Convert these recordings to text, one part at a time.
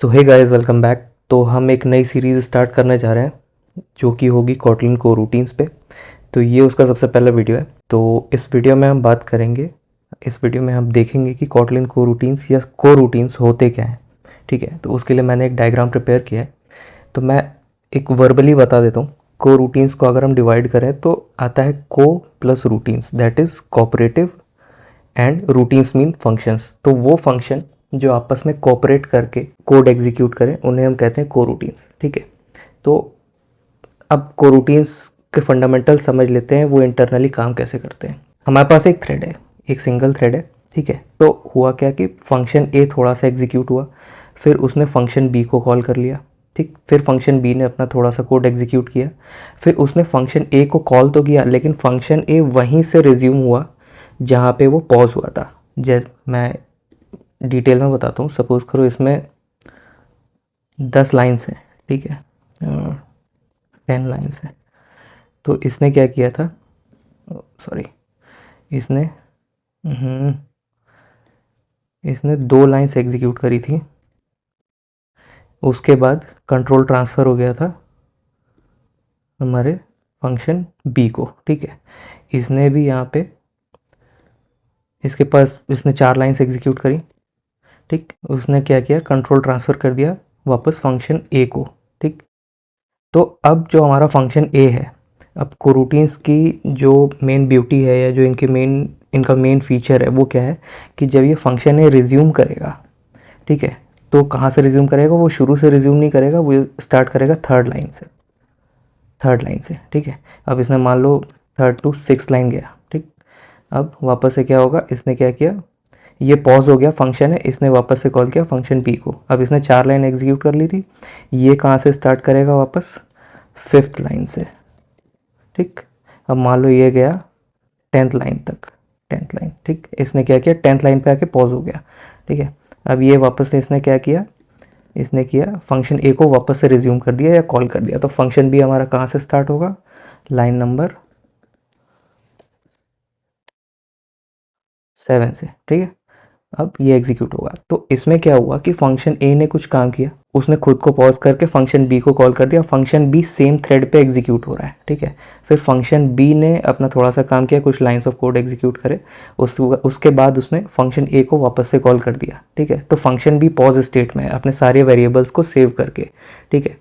सो hey guys, welcome back. तो हम एक नई सीरीज़ स्टार्ट करने जा रहे हैं जो कि होगी कॉटलिन को रूटीन्स पे। तो ये उसका सबसे पहला वीडियो है। तो इस वीडियो में हम बात करेंगे, इस वीडियो में हम देखेंगे कि कॉटलिन को रूटीन्स या को रूटीन्स होते क्या हैं। ठीक है, तो उसके लिए मैंने एक डायग्राम प्रिपेयर किया है। तो मैं एक वर्बली बता देता हूँ। को रूटीन्स को अगर हम डिवाइड करें तो आता है को plus routines, that is cooperative, and routines mean functions. तो वो फंक्शन जो आपस में कोऑपरेट करके कोड एग्जीक्यूट करें उन्हें हम कहते हैं को रूटीन्स। ठीक है, तो अब को रूटीन्स के फंडामेंटल समझ लेते हैं, वो इंटरनली काम कैसे करते हैं। हमारे पास एक थ्रेड है, एक सिंगल थ्रेड है। ठीक है, तो हुआ क्या कि फंक्शन ए थोड़ा सा एग्जीक्यूट हुआ, फिर उसने फंक्शन बी को कॉल कर लिया। ठीक, फिर फंक्शन बी ने अपना थोड़ा सा कोड एग्जीक्यूट किया, फिर उसने फंक्शन ए को कॉल तो किया, लेकिन फंक्शन ए वहीं से रिज्यूम हुआ जहाँ पे वो पॉज हुआ था। जैसे मैं डिटेल में बताता हूँ। सपोज करो इसमें 10 लाइन्स हैं, ठीक है, 10 लाइन्स हैं। तो इसने क्या किया था, सॉरी, इसने इसने 2 लाइन्स एग्जीक्यूट करी थी। उसके बाद कंट्रोल ट्रांसफ़र हो गया था हमारे फंक्शन बी को। ठीक है, इसने भी यहाँ पे, इसके पास इसने 4 लाइन्स एग्जीक्यूट करी। ठीक, उसने क्या किया, कंट्रोल ट्रांसफ़र कर दिया वापस फंक्शन ए को। ठीक, तो अब जो हमारा फंक्शन ए है, अब कोरूटीन्स की जो मेन ब्यूटी है या जो इनका मेन फीचर है वो क्या है कि जब ये फंक्शन ए रिज्यूम करेगा, ठीक है, तो कहाँ से रिज्यूम करेगा, वो शुरू से रिज्यूम नहीं करेगा, वो स्टार्ट करेगा थर्ड लाइन से, ठीक है। अब इसने मान लो 3rd to 6th लाइन गया। ठीक, अब वापस से क्या होगा, इसने क्या किया, ये पॉज हो गया फंक्शन है, इसने वापस से कॉल किया फंक्शन पी को। अब इसने 4 लाइन एग्जीक्यूट कर ली थी, ये कहाँ से स्टार्ट करेगा, वापस 5th लाइन से। ठीक, अब मान लो ये गया 10th लाइन तक, 10th लाइन। ठीक, इसने क्या किया, 10th लाइन पे आके पॉज हो गया। ठीक है, अब ये वापस से इसने क्या किया, इसने किया फंक्शन ए को वापस से रिज्यूम कर दिया या कॉल कर दिया। तो फंक्शन बी हमारा कहाँ से स्टार्ट होगा, लाइन नंबर 7 से। ठीक है, अब ये एग्जीक्यूट होगा। तो इसमें क्या हुआ कि फंक्शन ए ने कुछ काम किया, उसने खुद को पॉज करके फंक्शन बी को कॉल कर दिया। फंक्शन बी सेम थ्रेड पे एग्जीक्यूट हो रहा है। ठीक है, फिर फंक्शन बी ने अपना थोड़ा सा काम किया, कुछ लाइंस ऑफ कोड एग्जीक्यूट करे, उसके बाद उसने फंक्शन ए को वापस से कॉल कर दिया। ठीक है, तो फंक्शन बी पॉज स्टेट में है अपने सारे वेरिएबल्स को सेव करके। ठीक है,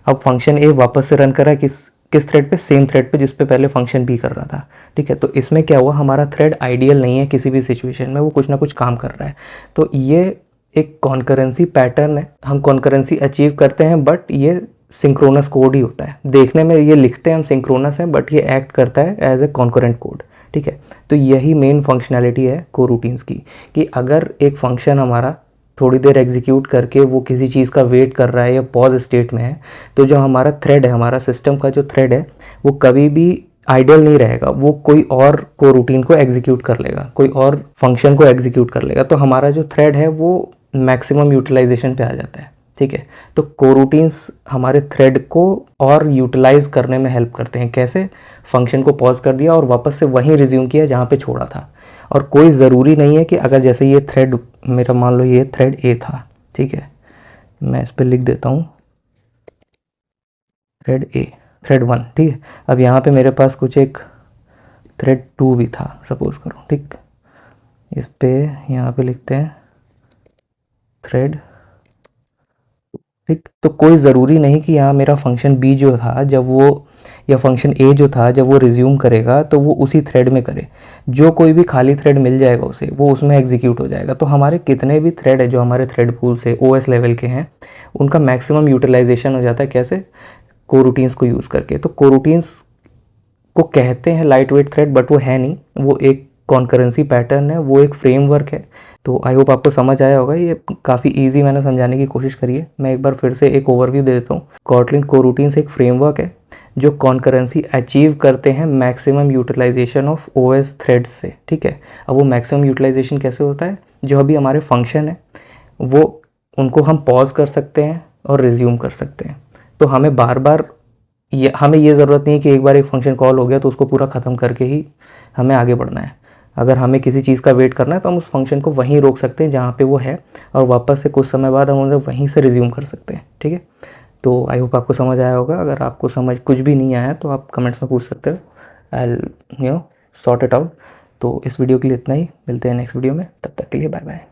अब फंक्शन ए वापस से रन कर रहा है किस थ्रेड पे, सेम थ्रेड पे जिस पे पहले फंक्शन बी कर रहा था। ठीक है, तो इसमें क्या हुआ, हमारा थ्रेड आइडियल नहीं है किसी भी सिचुएशन में, वो कुछ ना कुछ काम कर रहा है। तो ये एक कॉन्करेंसी पैटर्न है, हम कॉन्करेंसी अचीव करते हैं, बट ये सिंक्रोनस कोड ही होता है। देखने में ये लिखते हैं हम सिंक्रोनस है, बट ये एक्ट करता है एज ए कॉन्करेंट कोड। ठीक है, तो यही मेन फंक्शनैलिटी है को रूटीन्स की, कि अगर एक फंक्शन हमारा थोड़ी देर एग्जीक्यूट करके वो किसी चीज़ का वेट कर रहा है या पॉज स्टेट में है, तो जो हमारा थ्रेड है, हमारा सिस्टम का जो थ्रेड है, वो कभी भी आइडियल नहीं रहेगा, वो कोई और को रूटीन को एग्जीक्यूट कर लेगा, कोई और फंक्शन को एग्जीक्यूट कर लेगा। तो हमारा जो थ्रेड है वो मैक्सिमम यूटिलाइजेशन पे आ जाता है। ठीक है, तो कोरूटीन्स हमारे थ्रेड को और यूटिलाइज करने में हेल्प करते हैं। कैसे, फंक्शन को पॉज कर दिया और वापस से वहीं रिज्यूम किया जहाँ पे छोड़ा था। और कोई ज़रूरी नहीं है कि अगर जैसे ये थ्रेड मेरा, मान लो ये थ्रेड ए था, ठीक है, मैं इस पर लिख देता हूँ थ्रेड ए, थ्रेड 1। ठीक है, अब यहाँ पे मेरे पास कुछ एक थ्रेड 2 भी था, सपोज करो। ठीक, इस पे यहाँ पे लिखते हैं थ्रेड। ठीक, तो कोई ज़रूरी नहीं कि यहाँ मेरा फंक्शन बी जो था जब वो, या फंक्शन ए जो था जब वो रिज्यूम करेगा तो वो उसी थ्रेड में करे। जो कोई भी खाली थ्रेड मिल जाएगा उसे, वो उसमें एग्जीक्यूट हो जाएगा। तो हमारे कितने भी थ्रेड है जो हमारे थ्रेड पूल से ओएस लेवल के हैं, उनका मैक्सिमम यूटिलाइजेशन हो जाता है। कैसे, कोरूटीन्स को यूज़ करके। तो कोरूटीन्स को कहते हैं लाइट वेट थ्रेड, बट वो है नहीं, वो एक कॉन्करेंसी पैटर्न है, वो एक फ्रेमवर्क है। तो आई होप आपको समझ आया होगा, ये काफ़ी इजी मैंने समझाने की कोशिश करी है। मैं एक बार फिर से एक ओवरव्यू दे देता हूँ। कॉटलिन कोरूटीन्स एक फ्रेमवर्क है जो कॉन्करेंसी अचीव करते हैं maximum utilisation of OS threads से। ठीक है, अब वो मैक्सिमम यूटिलाइजेशन कैसे होता है, जो अभी हमारे फंक्शन है वो, उनको हम पॉज कर सकते हैं और रिज्यूम कर सकते हैं। तो हमें बार बार हमें ये ज़रूरत नहीं है कि एक बार एक फंक्शन कॉल हो गया तो उसको पूरा ख़त्म करके ही हमें आगे बढ़ना है। अगर हमें किसी चीज़ का वेट करना है तो हम उस फंक्शन को वहीं रोक सकते हैं जहाँ पे वो है, और वापस से कुछ समय बाद हम उसे वहीं से रिज्यूम कर सकते हैं। ठीक है, तो आई होप आपको समझ आया होगा। अगर आपको समझ कुछ भी नहीं आया तो आप कमेंट्स में पूछ सकते हो, आई सॉर्ट इट आउट। तो इस वीडियो के लिए इतना ही, मिलते हैं नेक्स्ट वीडियो में, तब तक के लिए बाय बाय।